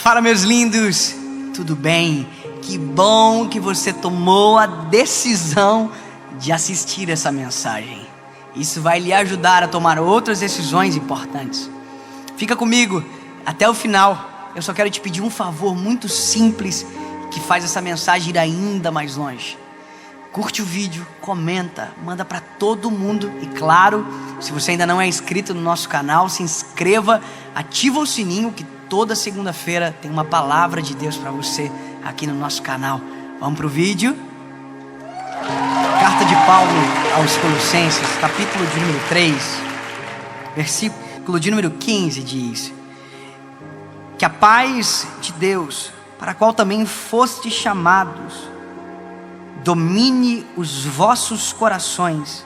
Fala, meus lindos, tudo bem? Que bom que você tomou a decisão de assistir essa mensagem. Isso vai lhe ajudar a tomar outras decisões importantes. Fica comigo até o final. Eu só quero te pedir um favor muito simples que faz essa mensagem ir ainda mais longe. Curte o vídeo, comenta, manda para todo mundo. E claro, se você ainda não é inscrito no nosso canal, se inscreva, ativa o sininho que toda segunda-feira tem uma palavra de Deus para você aqui no nosso canal. Vamos pro vídeo? Carta de Paulo aos Colossenses, capítulo de número 3, versículo de número 15 diz: que a paz de Deus, para a qual também fostes chamados, domine os vossos corações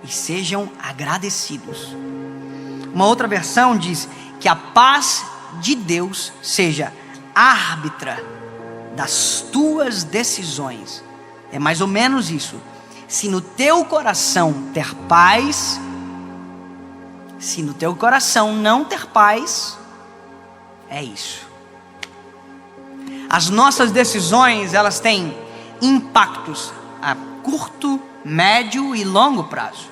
e sejam agradecidos. Uma outra versão diz que a paz de Deus seja árbitra das tuas decisões. É mais ou menos isso. Se no teu coração ter paz, se no teu coração não ter paz, é isso. As nossas decisões, elas têm impactos a curto, médio e longo prazo.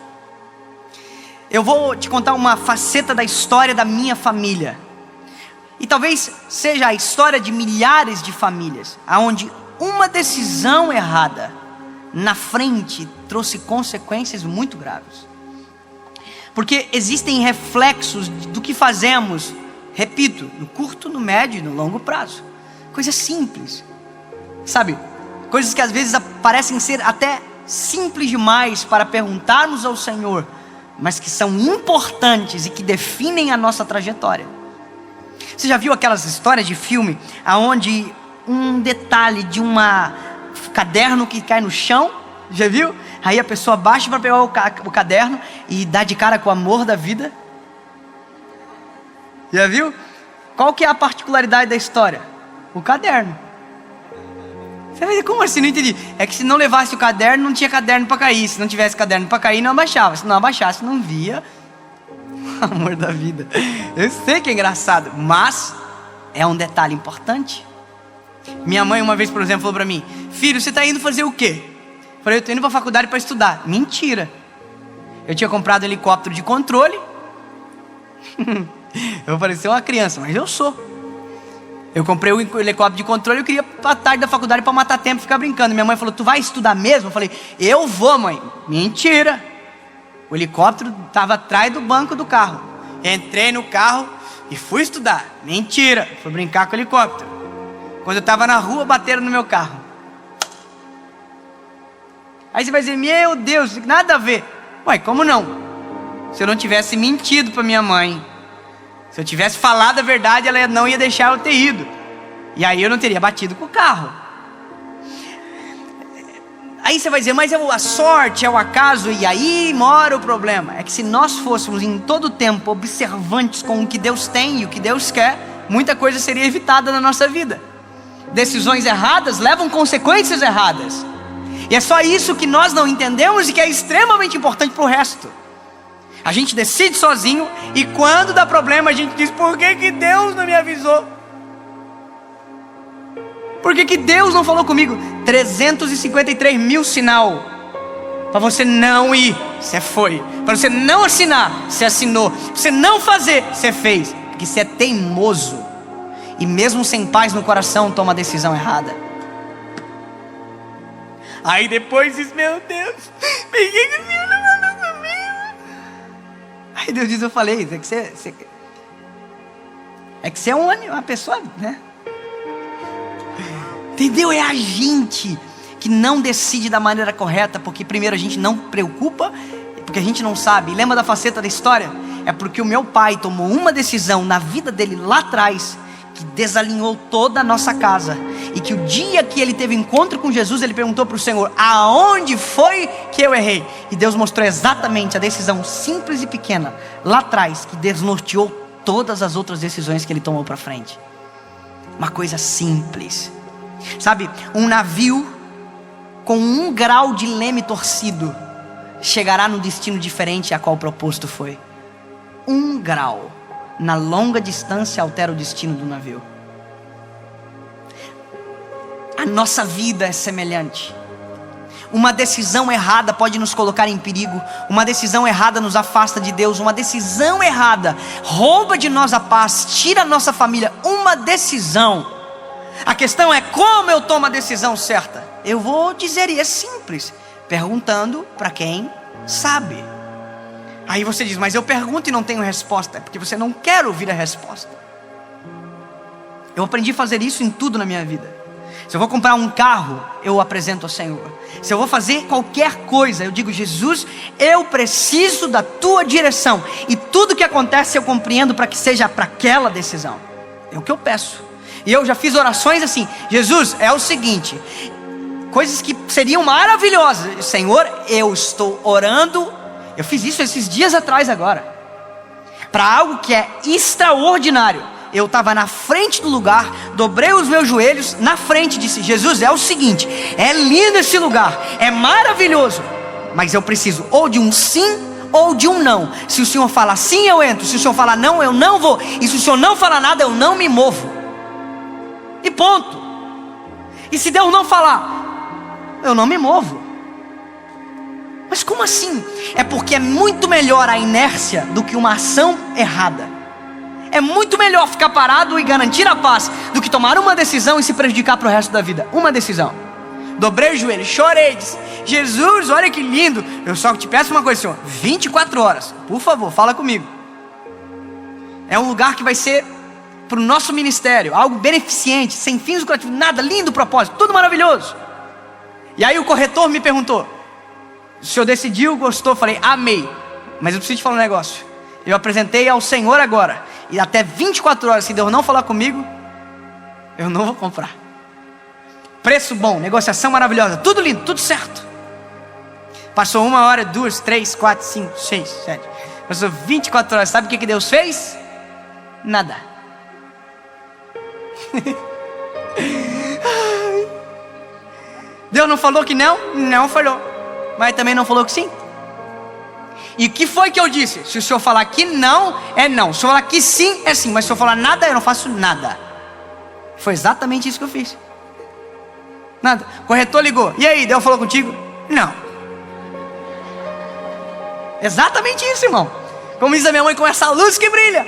Eu vou te contar uma faceta da história da minha família. E talvez seja a história de milhares de famílias, onde uma decisão errada na frente trouxe consequências muito graves. Porque existem reflexos do que fazemos, repito, no curto, no médio e no longo prazo. Coisas simples, sabe? Coisas que às vezes parecem ser até simples demais para perguntarmos ao Senhor, mas que são importantes e que definem a nossa trajetória. Você já viu aquelas histórias de filme onde um detalhe de um caderno que cai no chão? Já viu? Aí a pessoa baixa para pegar o caderno e dá de cara com o amor da vida. Já viu? Qual que é a particularidade da história? O caderno. Você vai dizer, como assim? Não entendi. É que se não levasse o caderno, não tinha caderno para cair. Se não tivesse caderno para cair, não abaixava. Se não abaixasse, não via o amor da vida. Eu sei que é engraçado, mas é um detalhe importante. Minha mãe uma vez, por exemplo, falou para mim: filho, você está indo fazer o quê? Eu falei: eu estou indo para a faculdade para estudar. Mentira. Eu tinha comprado um helicóptero de controle. Eu vou parecer uma criança, mas eu sou. Eu comprei o helicóptero de controle. Eu queria ir para a tarde da faculdade para matar tempo e ficar brincando. Minha mãe falou: tu vai estudar mesmo? Eu falei: eu vou, mãe. Mentira. O helicóptero estava atrás do banco do carro. Entrei no carro e fui estudar. Mentira. Fui brincar com o helicóptero. Quando eu estava na rua, bateram no meu carro. Aí você vai dizer: meu Deus, nada a ver. Ué, como não? Se eu não tivesse mentido para minha mãe, se eu tivesse falado a verdade, ela não ia deixar eu ter ido. E aí eu não teria batido com o carro. Aí você vai dizer: mas a sorte, é o acaso. E aí mora o problema. É que se nós fôssemos em todo tempo observantes com o que Deus tem e o que Deus quer, muita coisa seria evitada na nossa vida. Decisões erradas levam consequências erradas. E é só isso que nós não entendemos e que é extremamente importante para o resto. A gente decide sozinho e quando dá problema a gente diz: por que Deus não me avisou? Por que Deus não falou comigo? 353 mil sinal para você não ir, você foi. Para você não assinar, você assinou. Para você não fazer, você fez. Porque você é teimoso e mesmo sem paz no coração toma a decisão errada. Aí depois diz: meu Deus, por que o Senhor não falou comigo? Aí Deus diz: eu falei, é que você é uma pessoa, né? Entendeu? É a gente que não decide da maneira correta, porque primeiro a gente não preocupa, porque a gente não sabe. Lembra da faceta da história? É porque o meu pai tomou uma decisão na vida dele lá atrás, que desalinhou toda a nossa casa. E que o dia que ele teve encontro com Jesus, ele perguntou para o Senhor: aonde foi que eu errei? E Deus mostrou exatamente a decisão simples e pequena lá atrás, que desnorteou todas as outras decisões que ele tomou para frente. Uma coisa simples. Sabe, um navio com 1 grau de leme torcido chegará num destino diferente a qual o propósito foi. 1 grau na longa distância altera o destino do navio. A nossa vida é semelhante. Uma decisão errada pode nos colocar em perigo. Uma decisão errada nos afasta de Deus. Uma decisão errada rouba de nós a paz, tira a nossa família. Uma decisão. A questão é como eu tomo a decisão certa. Eu vou dizer, e é simples, perguntando para quem sabe. Aí você diz, mas eu pergunto e não tenho resposta. É porque você não quer ouvir a resposta. Eu aprendi a fazer isso em tudo na minha vida. Se eu vou comprar um carro, eu apresento ao Senhor. Se eu vou fazer qualquer coisa, eu digo, Jesus, eu preciso da tua direção. E tudo que acontece eu compreendo para que seja para aquela decisão. É o que eu peço. E eu já fiz orações assim, Jesus, é o seguinte, coisas que seriam maravilhosas. Senhor, eu estou orando. Eu fiz isso esses dias atrás agora. Para algo que é extraordinário. Eu estava na frente do lugar, dobrei os meus joelhos na frente e disse, Jesus, é o seguinte, é lindo esse lugar, é maravilhoso, mas eu preciso ou de um sim ou de um não. Se o Senhor falar sim, eu entro. Se o Senhor falar não, eu não vou. E se o Senhor não falar nada, eu não me movo. E ponto. E se Deus não falar, eu não me movo. Mas como assim? É porque é muito melhor a inércia do que uma ação errada. É muito melhor ficar parado e garantir a paz do que tomar uma decisão e se prejudicar para o resto da vida. Uma decisão. Dobrei o joelho, chorei, disse, Jesus, olha que lindo. Eu só te peço uma coisa, Senhor, 24 horas, por favor, fala comigo. É um lugar que vai ser para o nosso ministério, algo beneficente, sem fins lucrativos, nada, lindo propósito, tudo maravilhoso. E aí o corretor me perguntou, o senhor decidiu, gostou? Eu falei, amei. Mas eu preciso te falar um negócio. Eu apresentei ao Senhor agora. E até 24 horas, se Deus não falar comigo, eu não vou comprar. Preço bom, negociação maravilhosa, tudo lindo, tudo certo. Passou 1 hora, 2, 3, 4, 5, 6, 7. Passou 24 horas, sabe o que Deus fez? Nada. Deus não falou que não? Não falou. Mas também não falou que sim. E o que foi que eu disse? Se o senhor falar que não, é não. Se o senhor falar que sim, é sim. Mas se o senhor falar nada, eu não faço nada. Foi exatamente isso que eu fiz. Nada. O corretor ligou. E aí, Deus falou contigo? Não. Exatamente isso, irmão. Como diz a minha mãe, com essa luz que brilha.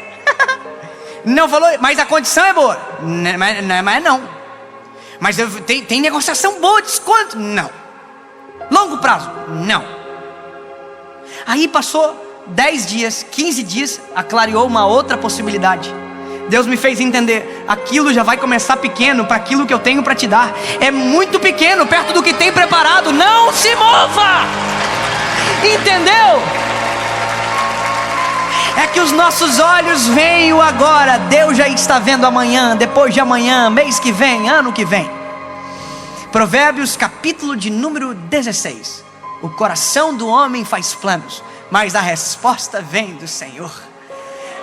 Não falou, mas a condição é boa. Mas não. Mas tem negociação boa, desconto? Não. Longo prazo? Não. Aí passou 10 dias, 15 dias, clareou uma outra possibilidade. Deus me fez entender, aquilo já vai começar pequeno para aquilo que eu tenho para te dar. É muito pequeno, perto do que tem preparado. Não se mova! Entendeu? É que os nossos olhos veem o agora. Deus já está vendo amanhã, depois de amanhã, mês que vem, ano que vem. Provérbios capítulo de número 16. O coração do homem faz planos, mas a resposta vem do Senhor.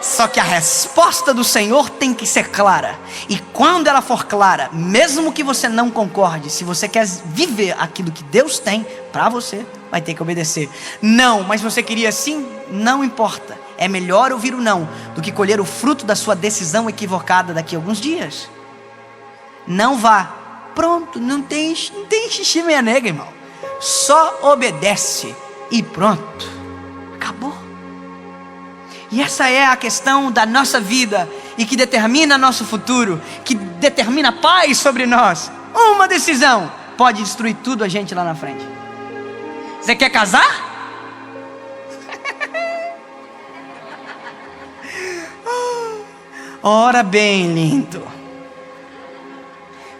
Só que a resposta do Senhor tem que ser clara. E quando ela for clara, mesmo que você não concorde, se você quer viver aquilo que Deus tem para você, vai ter que obedecer. Não, mas você queria sim? Não importa. É melhor ouvir o não do que colher o fruto da sua decisão equivocada daqui a alguns dias. Não vá. Pronto, não tem xixi meia nega, irmão. Só obedece e pronto, acabou. E essa é a questão da nossa vida e que determina nosso futuro, que determina paz sobre nós. Uma decisão pode destruir tudo a gente lá na frente. Você quer casar? Ora bem, lindo,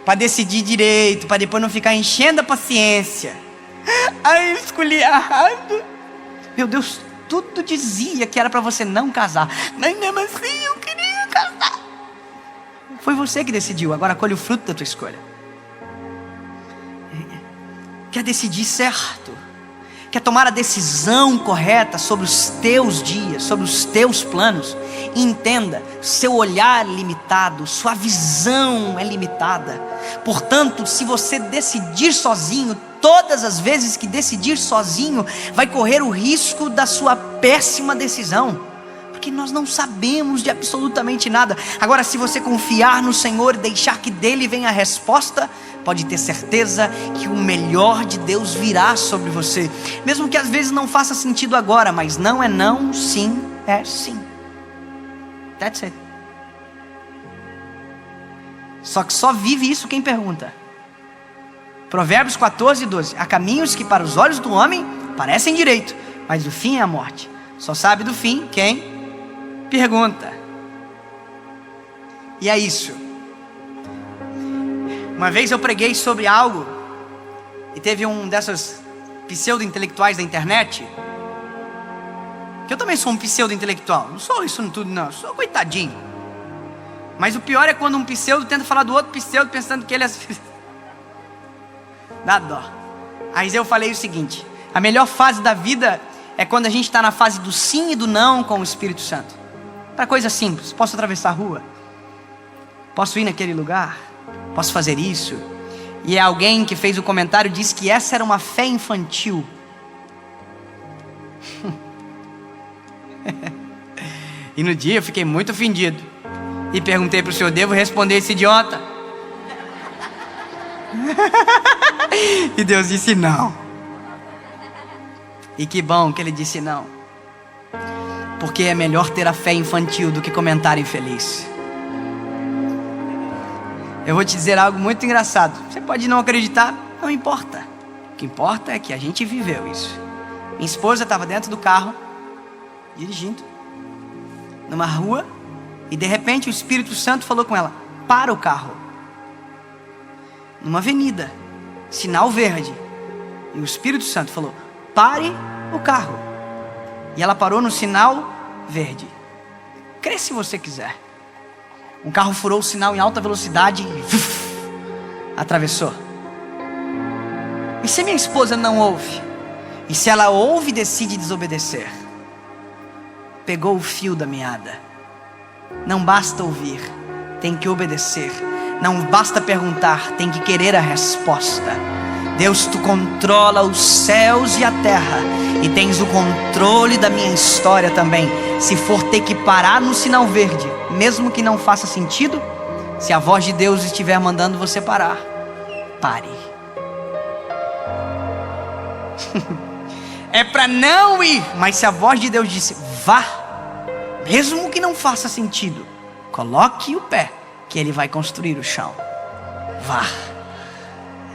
para decidir direito, para depois não ficar enchendo a paciência. Aí eu escolhi errado. Meu Deus, tudo dizia que era para você não casar, mas mesmo assim eu queria casar. Foi você que decidiu, agora colhe o fruto da tua escolha. Quer decidir certo, quer tomar a decisão correta sobre os teus dias, sobre os teus planos. E entenda, seu olhar é limitado, sua visão é limitada. Portanto, se você decidir sozinho, todas as vezes que decidir sozinho, vai correr o risco da sua péssima decisão. porque nós não sabemos de absolutamente nada. Agora, se você confiar no Senhor e deixar que dele venha a resposta, pode ter certeza que o melhor de Deus virá sobre você. Mesmo que às vezes não faça sentido agora, mas não é não, sim é sim. That's it. Só que só vive isso quem pergunta. Provérbios 14:12. Há caminhos que para os olhos do homem parecem direito, mas o fim é a morte. Só sabe do fim quem pergunta. E é isso. Uma vez eu preguei sobre algo e teve um dessas pseudo-intelectuais da internet, que eu também sou um pseudo-intelectual, não sou isso tudo não, sou coitadinho. Mas o pior é quando um pseudo tenta falar do outro pseudo pensando que ele é... Dá dó. Aí eu falei o seguinte: a melhor fase da vida é quando a gente está na fase do sim e do não com o Espírito Santo. Para coisa simples: posso atravessar a rua? Posso ir naquele lugar? Posso fazer isso? E alguém que fez o comentário disse que essa era uma fé infantil. E no dia eu fiquei muito ofendido e perguntei para o senhor: devo responder esse idiota? E Deus disse não. E que bom que ele disse não, porque é melhor ter a fé infantil do que comentário infeliz. Eu vou te dizer algo muito engraçado. Você pode não acreditar, não importa. O que importa é que a gente viveu isso. Minha esposa estava dentro do carro, dirigindo, numa rua, e de repente o Espírito Santo falou com ela: para o carro. Numa avenida, sinal verde. E o Espírito Santo falou: pare o carro. E ela parou no sinal verde. Crê se você quiser. Um carro furou o sinal em alta velocidade e atravessou. E se minha esposa não ouve? E se ela ouve e decide desobedecer? Pegou o fio da meada. Não basta ouvir, tem que obedecer. Não basta perguntar, tem que querer a resposta. Deus, tu controla os céus e a terra, e tens o controle da minha história também. Se for ter que parar no sinal verde, mesmo que não faça sentido, se a voz de Deus estiver mandando você parar, pare. É para não ir, mas se a voz de Deus disse vá, mesmo que não faça sentido, coloque o pé, que ele vai construir o chão. Vá.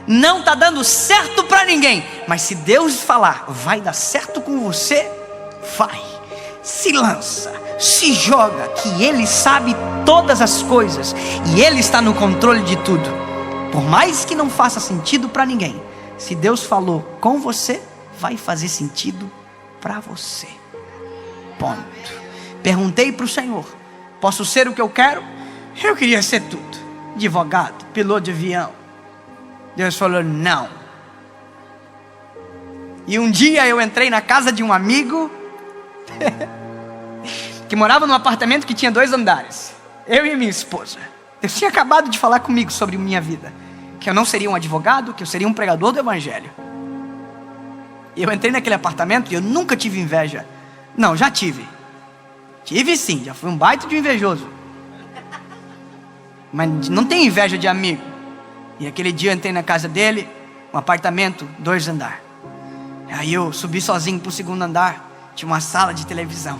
Não está dando certo para ninguém, mas se Deus falar vai dar certo com você, vai. Se lança, se joga, que Ele sabe todas as coisas e Ele está no controle de tudo. Por mais que não faça sentido para ninguém, se Deus falou com você, vai fazer sentido para você. Ponto. Perguntei para o Senhor: posso ser o que eu quero? Eu queria ser tudo: advogado, piloto de avião. Deus falou não. E um dia eu entrei na casa de um amigo que morava num apartamento que tinha 2 andares. Eu e minha esposa. Deus tinha acabado de falar comigo sobre minha vida, que eu não seria um advogado, que eu seria um pregador do evangelho. E eu entrei naquele apartamento e eu nunca tive inveja. Não, já tive. Tive sim, já fui um baita de invejoso. Mas não tem inveja de amigo. E aquele dia eu entrei na casa dele, um apartamento, 2 andares. Aí eu subi sozinho pro 2º andar. Tinha uma sala de televisão,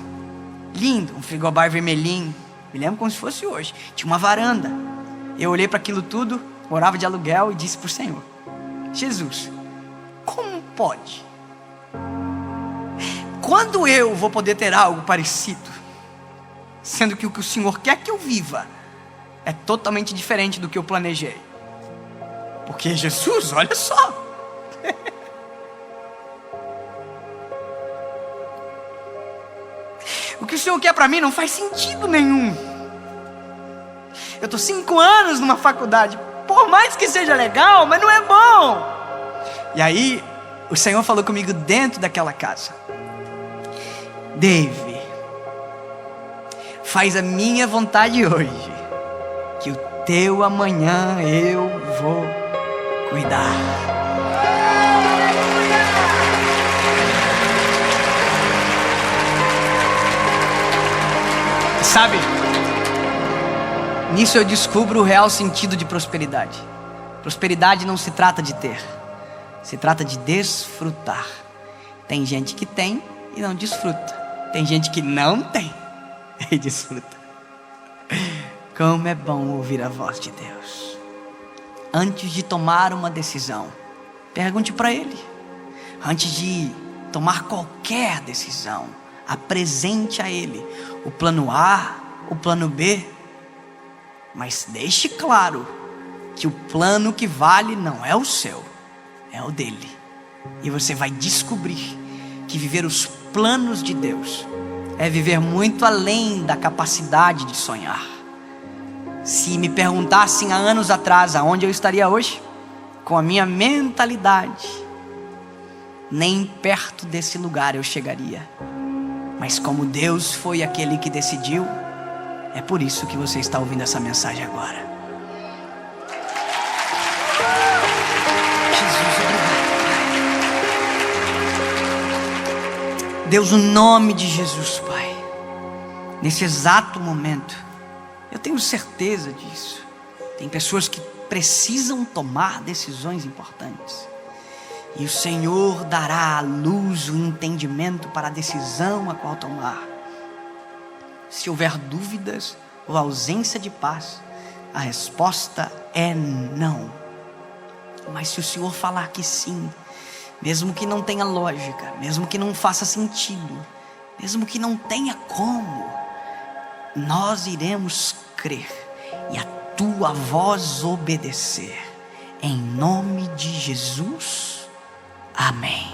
lindo, um frigobar vermelhinho. Me lembro como se fosse hoje. Tinha uma varanda. Eu olhei para aquilo tudo, morava de aluguel, e disse pro Senhor: Jesus, como pode? Quando eu vou poder ter algo parecido? Sendo que o que o Senhor quer que eu viva é totalmente diferente do que eu planejei. Porque Jesus, olha só. O que o Senhor quer para mim não faz sentido nenhum. Eu estou 5 anos numa faculdade, por mais que seja legal, mas não é bom. E aí o Senhor falou comigo dentro daquela casa: Dave, faz a minha vontade hoje, que o teu amanhã eu vou cuidar. Sabe, nisso eu descubro o real sentido de prosperidade. Prosperidade não se trata de ter, se trata de desfrutar. Tem gente que tem e não desfruta. Tem gente que não tem e desfruta. Como é bom ouvir a voz de Deus. Antes de tomar uma decisão, pergunte para Ele. Antes de tomar qualquer decisão, apresente a Ele o plano A, o plano B. Mas deixe claro que o plano que vale não é o seu, é o dele. E você vai descobrir que viver os planos de Deus é viver muito além da capacidade de sonhar. Se me perguntassem há anos atrás aonde eu estaria hoje, com a minha mentalidade, nem perto desse lugar eu chegaria. Mas como Deus foi aquele que decidiu, é por isso que você está ouvindo essa mensagem agora. Jesus, obrigado, Pai. Deus, no nome de Jesus, Pai, nesse exato momento, eu tenho certeza disso. Tem pessoas que precisam tomar decisões importantes. E o Senhor dará à luz o entendimento para a decisão a qual tomar. Se houver dúvidas ou ausência de paz, a resposta é não. Mas se o Senhor falar que sim, mesmo que não tenha lógica, mesmo que não faça sentido, mesmo que não tenha como, nós iremos crer e a tua voz obedecer. Em nome de Jesus, amém.